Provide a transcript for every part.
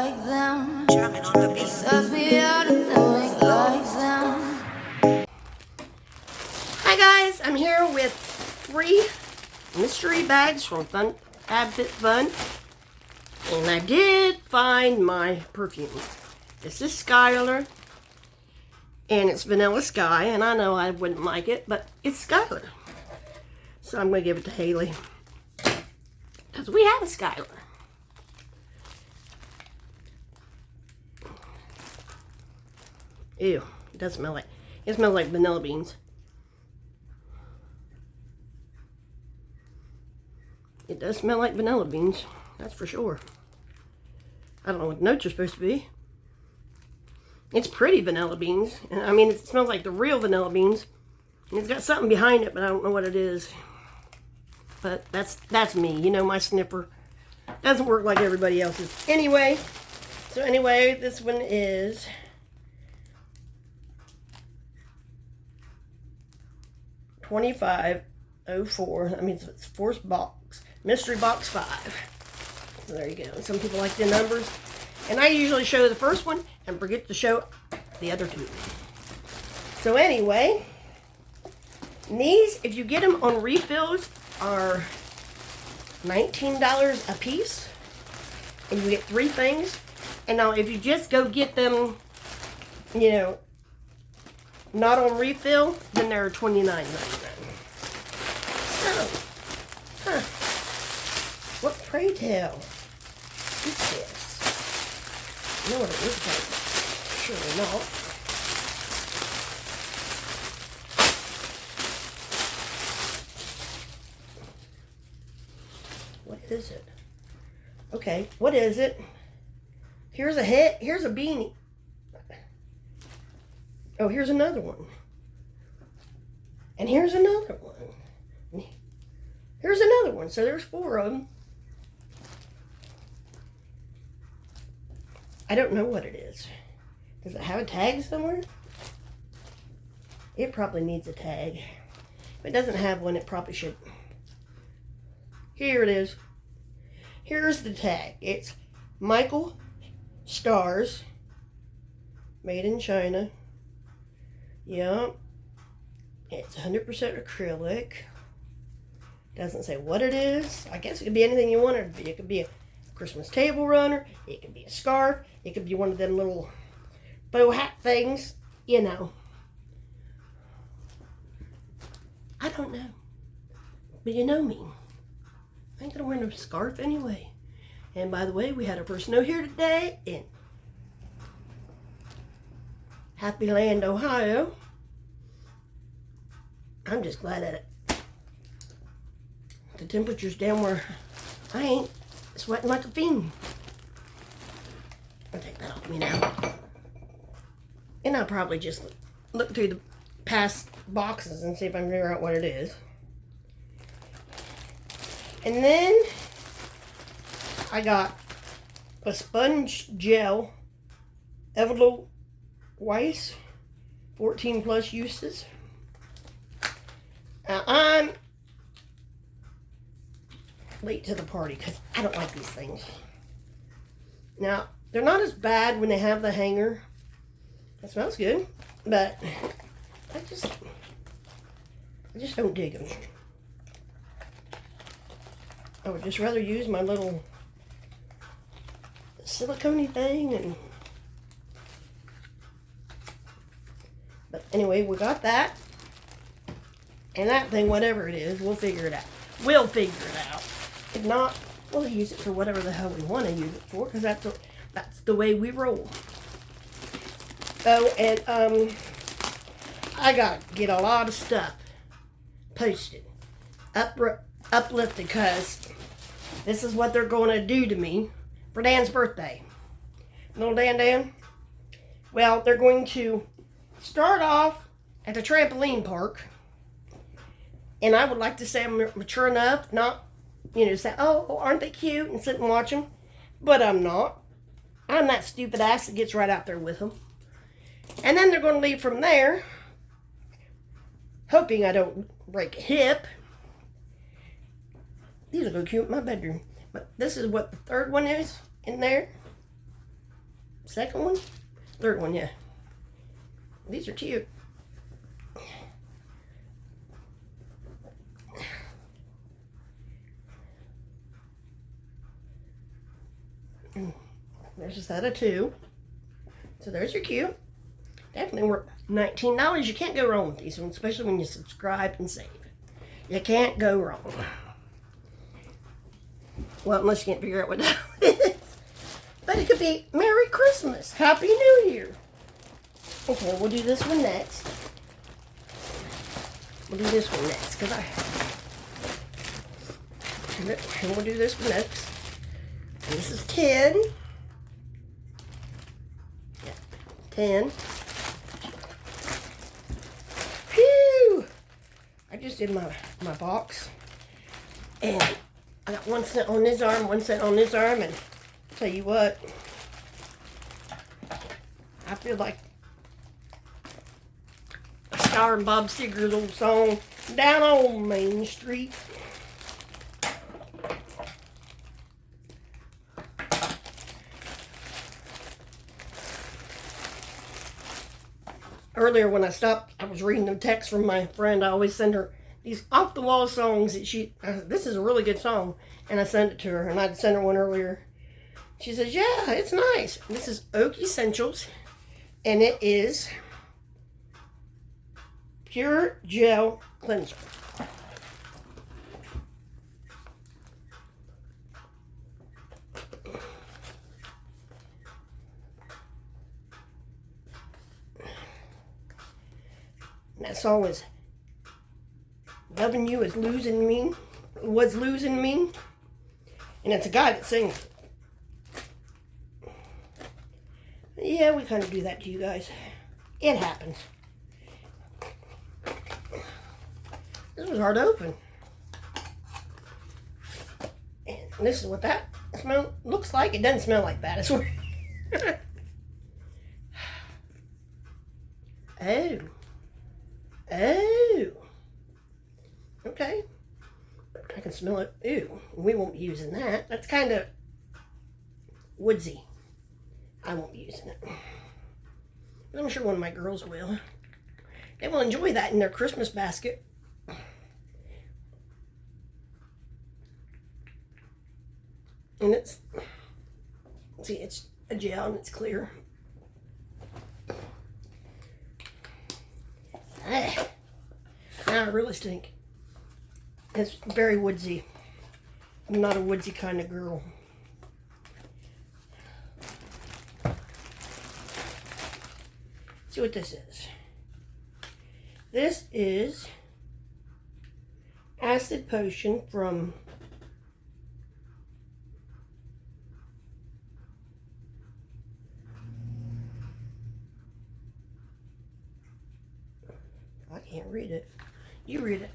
like them. Jamming on the beat. It sucks me out and think like them. Hi guys, I'm here with 3 mystery bags from FabFitFun, and I did find my perfume. This is Skylar, and it's Vanilla Sky, and I know I wouldn't like it, but it's Skylar. So I'm going to give it to Haley, because we have a Skylar. Ew, it does smell like, it smells like vanilla beans. It does smell like vanilla beans, that's for sure. I don't know what the notes are supposed to be. It's pretty vanilla beans. And I mean, it smells like the real vanilla beans. And it's got something behind it, but I don't know what it is. But that's me. You know, my sniffer doesn't work like everybody else's. Anyway, this one is $25.04. I mean, it's fourth box. Mystery box 5. So there you go. Some people like the numbers. And I usually show the first one and forget to show the other 2. So anyway, these, if you get them on refills, are $19 a piece. And you get 3 things. And now if you just go get them, you know, not on refill, then they're $29.99. So, what pray tell is this? I know what it is, but surely not. What is it? Okay, what is it? Here's a head. Here's a beanie. Oh, here's another one. And here's another one. Here's another one. So there's 4 of them. I don't know what it is. Does it have a tag somewhere? It probably needs a tag. If it doesn't have one, it probably should. Here it is. Here's the tag. It's Michael Stars. Made in China. Yep. It's 100% acrylic. Doesn't say what it is. I guess it could be anything you want it to be. It could be a Christmas table runner. It could be a scarf. It could be one of them little bow hat things. You know. I don't know. But you know me. I ain't gonna wear no scarf anyway. And by the way, we had our first snow here today in Happy Land, Ohio. I'm just glad that the temperature's down where I ain't sweating like a fiend. I'll take that off me now. And I'll probably just look through the past boxes and see if I can figure out what it is. And then I got a sponge gel Evelo Weiss 14 plus uses. I'm late to the party because I don't like these things. Now, they're not as bad when they have the hanger. It smells good, but I just don't dig them. I would just rather use my little silicone thing. But anyway, we got that. And that thing, whatever it is, we'll figure it out. We'll figure it out. If not, we'll use it for whatever the hell we want to use it for, because that's the way we roll. Oh, and I got to get a lot of stuff posted, uplifted, because this is what they're going to do to me for Dan's birthday. Little Dan. Well, they're going to start off at the trampoline park. And I would like to say I'm mature enough, not, you know, say, oh, aren't they cute, and sit and watch them. But I'm not. I'm that stupid ass that gets right out there with them. And then they're going to leave from there, hoping I don't break a hip. These will go cute in my bedroom. But this is what the third one is in there. second one? Third one, yeah. These are cute. There's a set of 2. So there's your cute. Definitely worth $19. You can't go wrong with these ones, especially when you subscribe and save. You can't go wrong. Well, unless you can't figure out what that is. But it could be Merry Christmas, Happy New Year. Okay, we'll do this one next. We'll do this one next, because and we'll do this one next. And this is 10. Yeah, 10. Phew! I just did my box. And I got 1 cent on this arm, 1 cent on this arm, and I'll tell you what, I feel like a Star and Bob Seger's old song, Down on Main Street. Earlier when I stopped, I was reading the text from my friend. I always send her these off-the-wall songs that this is a really good song. And I sent it to her, and I'd sent her one earlier. She says, yeah, it's nice. This is Oak Essentials, and it is Pure Gel Cleanser. And that song is Loving You Is Losing Me, Was Losing Me. And it's a guy that sings it. Yeah, we kind of do that to you guys. It happens. This was hard to open. And this is what that smell looks like. It doesn't smell like that, I swear. Oh. Oh. Okay. I can smell it. Ew. We won't be using that. That's kind of woodsy. I won't be using it. But I'm sure one of my girls will. They will enjoy that in their Christmas basket. And it's, see, it's a gel and it's clear. Ah, now I really stink. It's very woodsy. I'm not a woodsy kind of girl. See what this is. This is Acid Potion from I can't read it. You read it.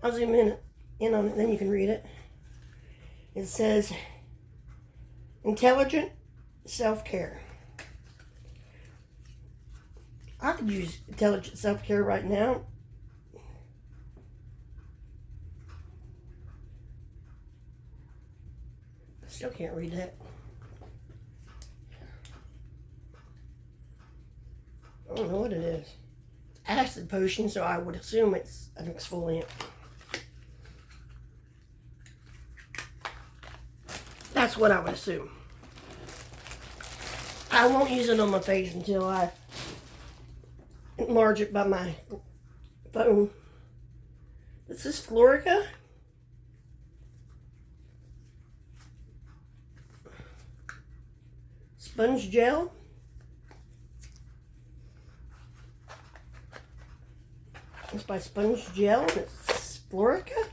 I'll zoom in on it, then you can read it. It says, Intelligent Self-Care. I could use Intelligent Self-Care right now. I still can't read that. I don't know what it is. Acid Potion, so I would assume it's an exfoliant. That's what I would assume. I won't use it on my face until I enlarge it by my phone. This is Florica. Sponge Gel. It's by Sponge Gel, and it's Florica.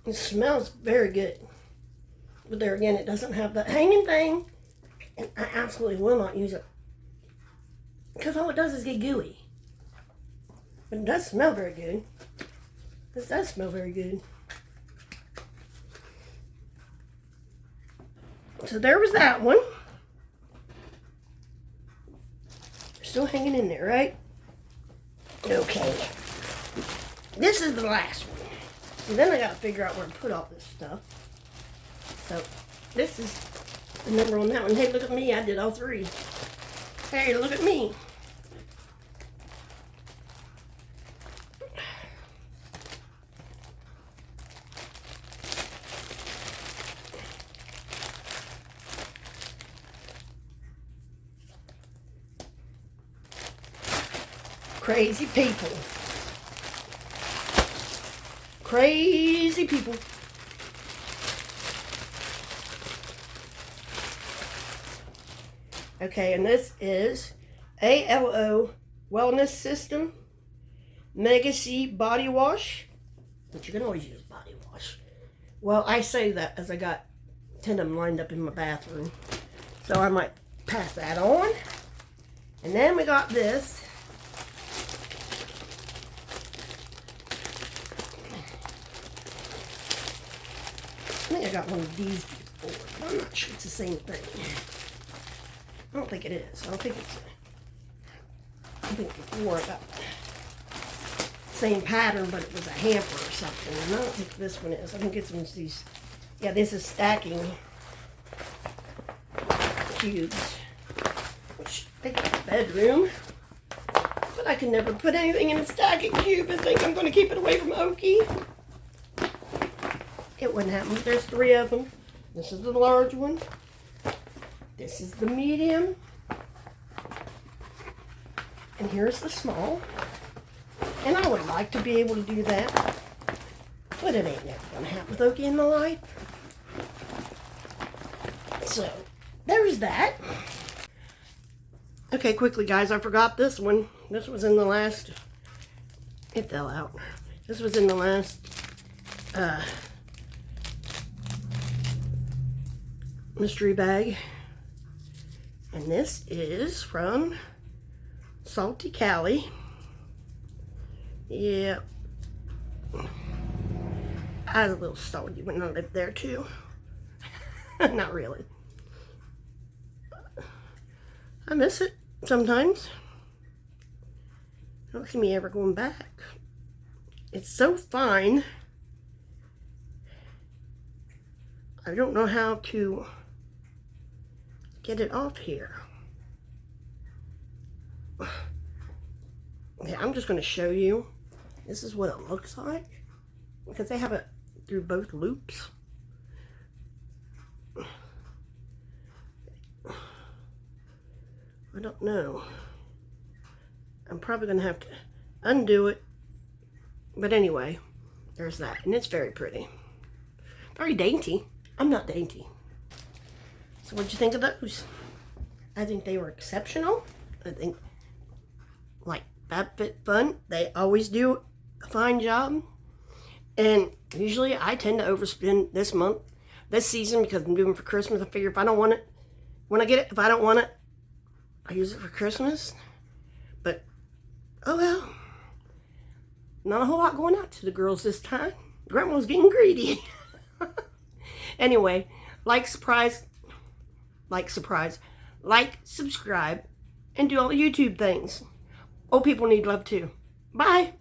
It smells very good. But there again, it doesn't have that hanging thing. And I absolutely will not use it. Because all it does is get gooey. But it does smell very good. This does smell very good. So there was that one. Still hanging in there, right? Okay. this is the last one. And then I gotta figure out where to put all this stuff. So this is the number on that one. Hey, look at me, I did all three. Hey, look at me. Crazy people. Crazy people. Okay, and this is ALO Wellness System Mega C Body Wash. But you can always use body wash. Well, I say that as I got 10 of them lined up in my bathroom. So I might pass that on. And then we got this. I think I got one of these before. I'm not sure it's the same thing. I don't think it is. I think before I got the same pattern, but it was a hamper or something. And I don't think this one is. I think it's one of these. Yeah, this is stacking cubes, which I think is a bedroom. But I can never put anything in a stacking cube and think I'm going to keep it away from Okie. It wouldn't happen. There's three of them. This is the large one. This is the medium. And here's the small. And I would like to be able to do that. But it ain't never going to happen with Okie in my life. So, there's that. Okay, quickly guys, I forgot this one. This was in the last... It fell out. This was in the last... mystery bag, and this is from Salty Cali. Yeah, I was a little salty when I lived there too. Not really. I miss it sometimes. I don't see me ever going back. It's so fine. I don't know how to get it off here. Okay, I'm just going to show you. This is what it looks like. Because they have it through both loops. I don't know. I'm probably going to have to undo it. But anyway, there's that. And it's very pretty. Very dainty. I'm not dainty. So what'd you think of those? I think they were exceptional. I think, like FabFitFun, they always do a fine job. And usually I tend to overspend this season, because I'm doing it for Christmas. I figure if I don't want it, when I get it, if I don't want it, I use it for Christmas. But, oh well. Not a whole lot going out to the girls this time. Grandma's getting greedy. Anyway, like, subscribe, and do all the YouTube things. Old people need love too. Bye.